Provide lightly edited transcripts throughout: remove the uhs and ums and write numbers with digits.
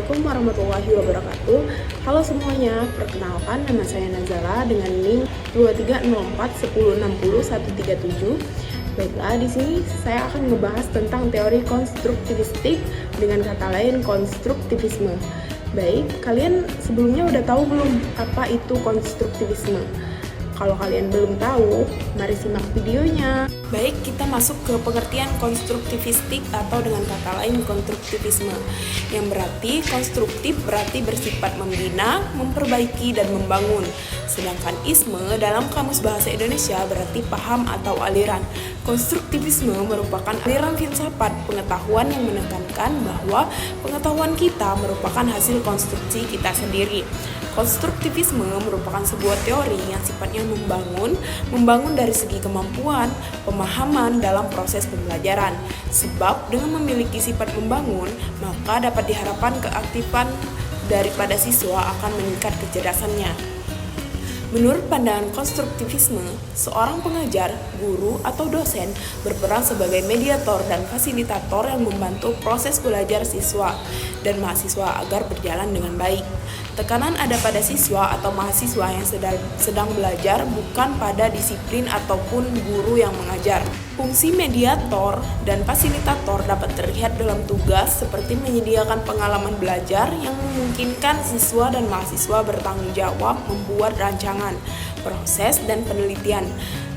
Assalamualaikum warahmatullahi wabarakatuh. Halo semuanya, perkenalkan nama saya Nazala dengan NIM 23041060-137. Baiklah, di sini saya akan ngebahas tentang teori konstruktivistik, dengan kata lain konstruktivisme. Baik, kalian sebelumnya udah tahu belum apa itu konstruktivisme? Kalau kalian belum tahu, mari simak videonya. Baik, kita masuk ke pengertian konstruktivistik atau dengan kata lain konstruktivisme. Yang berarti konstruktif berarti bersifat membina, memperbaiki, dan membangun. Sedangkan isme dalam Kamus Bahasa Indonesia berarti paham atau aliran. Konstruktivisme merupakan aliran filsafat pengetahuan yang menekankan bahwa pengetahuan kita merupakan hasil konstruksi kita sendiri. Konstruktivisme merupakan sebuah teori yang sifatnya membangun dari segi kemampuan, pemahaman dalam proses pembelajaran. Sebab dengan memiliki sifat membangun, maka dapat diharapkan keaktifan daripada siswa akan meningkat kecerdasannya. Menurut pandangan konstruktivisme, seorang pengajar, guru, atau dosen berperan sebagai mediator dan fasilitator yang membantu proses belajar siswa dan mahasiswa agar berjalan dengan baik. Tekanan ada pada siswa atau mahasiswa yang sedang belajar, bukan pada disiplin ataupun guru yang mengajar. Fungsi mediator dan fasilitator dapat terlihat dalam tugas seperti menyediakan pengalaman belajar yang memungkinkan siswa dan mahasiswa bertanggung jawab membuat rancangan, proses, dan penelitian,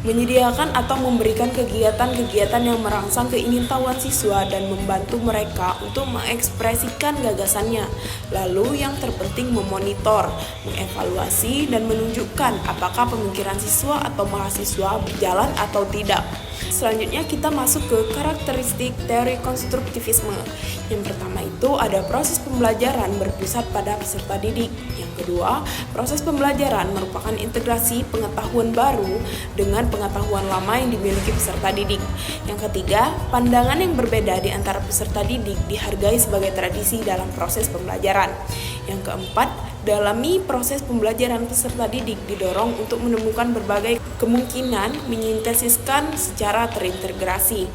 menyediakan atau memberikan kegiatan-kegiatan yang merangsang keingintahuan siswa dan membantu mereka untuk mengekspresikan gagasannya. Lalu yang terpenting memonitor, mengevaluasi, dan menunjukkan apakah pemikiran siswa atau mahasiswa berjalan atau tidak. Selanjutnya kita masuk ke karakteristik teori konstruktivisme. Yang pertama itu ada proses pembelajaran berpusat pada peserta didik. Yang kedua, proses pembelajaran merupakan integrasi pengetahuan baru dengan pengetahuan lama yang dimiliki peserta didik. Yang ketiga, pandangan yang berbeda di antara peserta didik dihargai sebagai tradisi dalam proses pembelajaran. Yang keempat, dalami proses pembelajaran peserta didik didorong untuk menemukan berbagai kemungkinan menyintesiskan secara terintegrasi.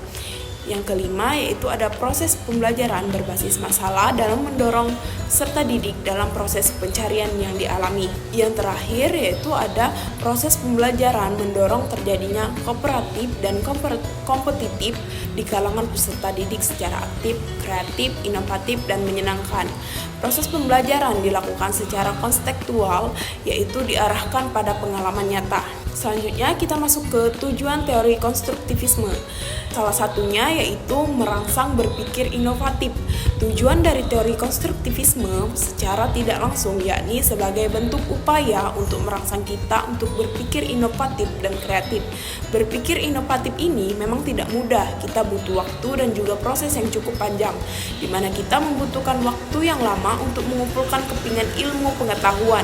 Yang kelima yaitu ada proses pembelajaran berbasis masalah dalam mendorong peserta didik dalam proses pencarian yang dialami. Yang terakhir yaitu ada proses pembelajaran mendorong terjadinya kooperatif dan kompetitif di kalangan peserta didik secara aktif, kreatif, inovatif, dan menyenangkan. Proses pembelajaran dilakukan secara konstekstual, yaitu diarahkan pada pengalaman nyata. Selanjutnya kita masuk ke tujuan teori konstruktivisme. Salah satunya yaitu merangsang berpikir inovatif. Tujuan dari teori konstruktivisme secara tidak langsung yakni sebagai bentuk upaya untuk merangsang kita untuk berpikir inovatif dan kreatif. Berpikir inovatif ini memang tidak mudah, kita butuh waktu dan juga proses yang cukup panjang, di mana kita membutuhkan waktu yang lama untuk mengumpulkan kepingan ilmu pengetahuan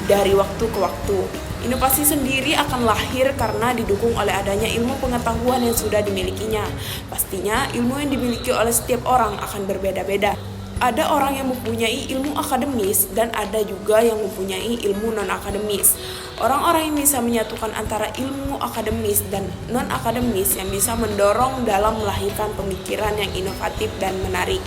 dari waktu ke waktu. Inovasi sendiri akan lahir karena didukung oleh adanya ilmu pengetahuan yang sudah dimilikinya. Pastinya ilmu yang dimiliki oleh setiap orang akan berbeda-beda. Ada orang yang mempunyai ilmu akademis dan ada juga yang mempunyai ilmu non-akademis. Orang-orang yang bisa menyatukan antara ilmu akademis dan non-akademis yang bisa mendorong dalam melahirkan pemikiran yang inovatif dan menarik.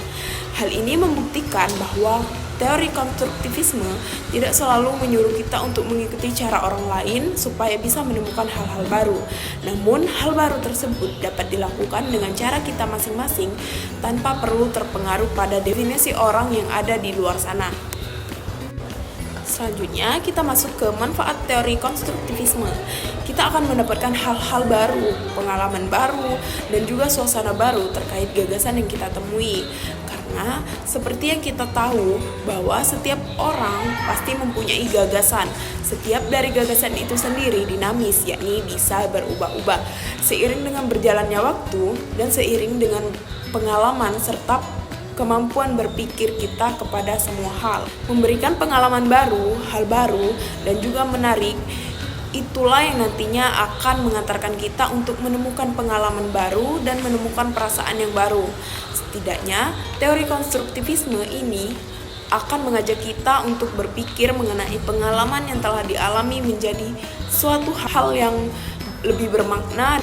Hal ini membuktikan bahwa teori konstruktivisme tidak selalu menyuruh kita untuk mengikuti cara orang lain supaya bisa menemukan hal-hal baru. Namun, hal baru tersebut dapat dilakukan dengan cara kita masing-masing tanpa perlu terpengaruh pada definisi orang yang ada di luar sana. Selanjutnya, kita masuk ke manfaat teori konstruktivisme. Kita akan mendapatkan hal-hal baru, pengalaman baru, dan juga suasana baru terkait gagasan yang kita temui. Karena seperti yang kita tahu bahwa setiap orang pasti mempunyai gagasan. Setiap dari gagasan itu sendiri dinamis, yakni bisa berubah-ubah. Seiring dengan berjalannya waktu dan seiring dengan pengalaman serta kemampuan berpikir kita kepada semua hal. Memberikan pengalaman baru, hal baru, dan juga menarik, itulah yang nantinya akan mengantarkan kita untuk menemukan pengalaman baru dan menemukan perasaan yang baru. Setidaknya, teori konstruktivisme ini akan mengajak kita untuk berpikir mengenai pengalaman yang telah dialami menjadi suatu hal yang lebih bermakna.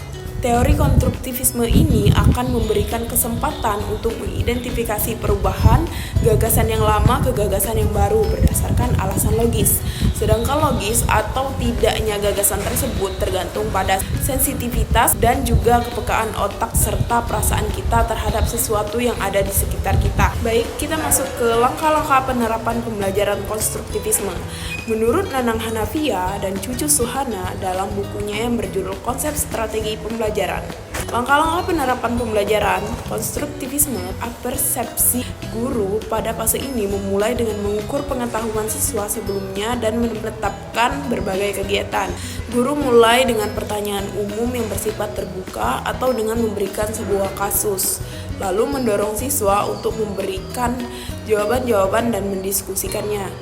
Teori konstruktivisme ini akan memberikan kesempatan untuk mengidentifikasi perubahan gagasan yang lama ke gagasan yang baru berdasarkan alasan logis. Sedangkan logis atau tidaknya gagasan tersebut tergantung pada sensitivitas dan juga kepekaan otak serta perasaan kita terhadap sesuatu yang ada di sekitar kita. Baik, kita masuk ke langkah-langkah penerapan pembelajaran konstruktivisme. Menurut Nanang Hanafiah dan Cucu Suhana dalam bukunya yang berjudul Konsep Strategi Pembelajaran, langkah-langkah penerapan pembelajaran konstruktivisme, persepsi guru pada fase ini memulai dengan mengukur pengetahuan siswa sebelumnya dan menetapkan berbagai kegiatan. Guru mulai dengan pertanyaan umum yang bersifat terbuka atau dengan memberikan sebuah kasus, lalu mendorong siswa untuk memberikan jawaban-jawaban dan mendiskusikannya.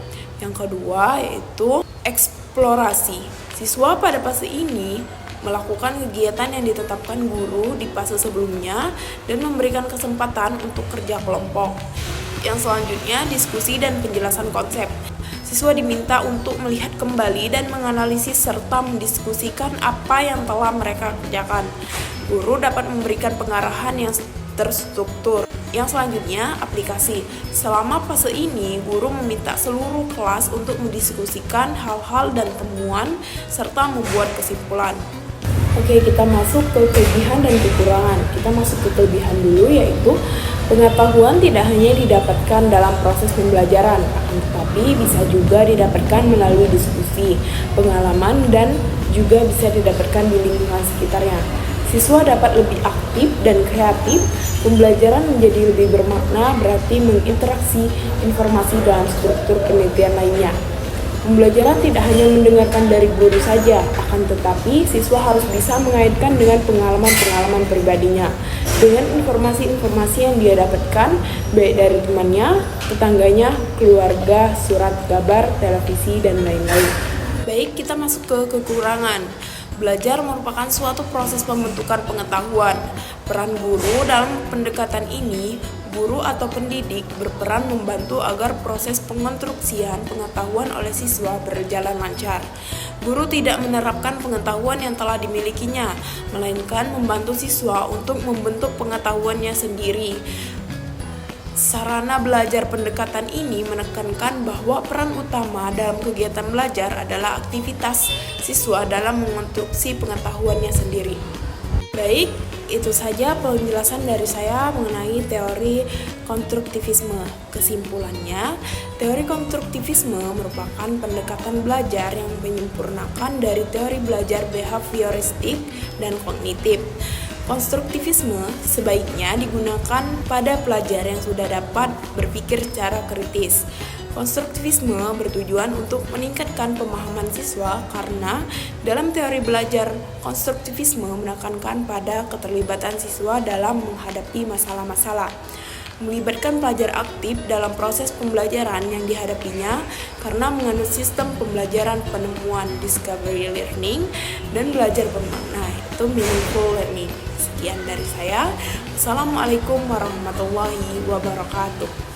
Yang kedua yaitu eksplorasi. Siswa pada fase ini melakukan kegiatan yang ditetapkan guru di fase sebelumnya dan memberikan kesempatan untuk kerja kelompok. Yang selanjutnya, diskusi dan penjelasan konsep. Siswa diminta untuk melihat kembali dan menganalisis serta mendiskusikan apa yang telah mereka kerjakan. Guru dapat memberikan pengarahan yang terstruktur. Yang selanjutnya, aplikasi. Selama fase ini, guru meminta seluruh kelas untuk mendiskusikan hal-hal dan temuan serta membuat kesimpulan. Oke, kita masuk ke kelebihan dan kekurangan. Kita masuk ke kelebihan dulu, yaitu pengetahuan tidak hanya didapatkan dalam proses pembelajaran, tetapi bisa juga didapatkan melalui diskusi, pengalaman, dan juga bisa didapatkan di lingkungan sekitarnya. Siswa dapat lebih aktif dan kreatif. Pembelajaran menjadi lebih bermakna berarti menginteraksi informasi dalam struktur penelitian lainnya. Pembelajaran tidak hanya mendengarkan dari guru saja, akan tetapi siswa harus bisa mengaitkan dengan pengalaman-pengalaman pribadinya, dengan informasi-informasi yang dia dapatkan, baik dari temannya, tetangganya, keluarga, surat kabar, televisi, dan lain-lain. Baik, kita masuk ke kekurangan. Belajar merupakan suatu proses pembentukan pengetahuan. Peran guru dalam pendekatan ini, guru atau pendidik berperan membantu agar proses pengonstruksian pengetahuan oleh siswa berjalan lancar. Guru tidak menerapkan pengetahuan yang telah dimilikinya, melainkan membantu siswa untuk membentuk pengetahuannya sendiri. Sarana belajar pendekatan ini menekankan bahwa peran utama dalam kegiatan belajar adalah aktivitas siswa dalam mengonstruksi pengetahuannya sendiri. Baik, itu saja penjelasan dari saya mengenai teori konstruktivisme. Kesimpulannya, teori konstruktivisme merupakan pendekatan belajar yang menyempurnakan dari teori belajar behavioristik dan kognitif. Konstruktivisme sebaiknya digunakan pada pelajar yang sudah dapat berpikir secara kritis. Konstruktivisme bertujuan untuk meningkatkan pemahaman siswa karena dalam teori belajar konstruktivisme menekankan pada keterlibatan siswa dalam menghadapi masalah-masalah. Melibatkan pelajar aktif dalam proses pembelajaran yang dihadapinya karena mengandung sistem pembelajaran penemuan discovery learning dan belajar bermakna, itu meaningful learning. Sekian dari saya. Assalamualaikum warahmatullahi wabarakatuh.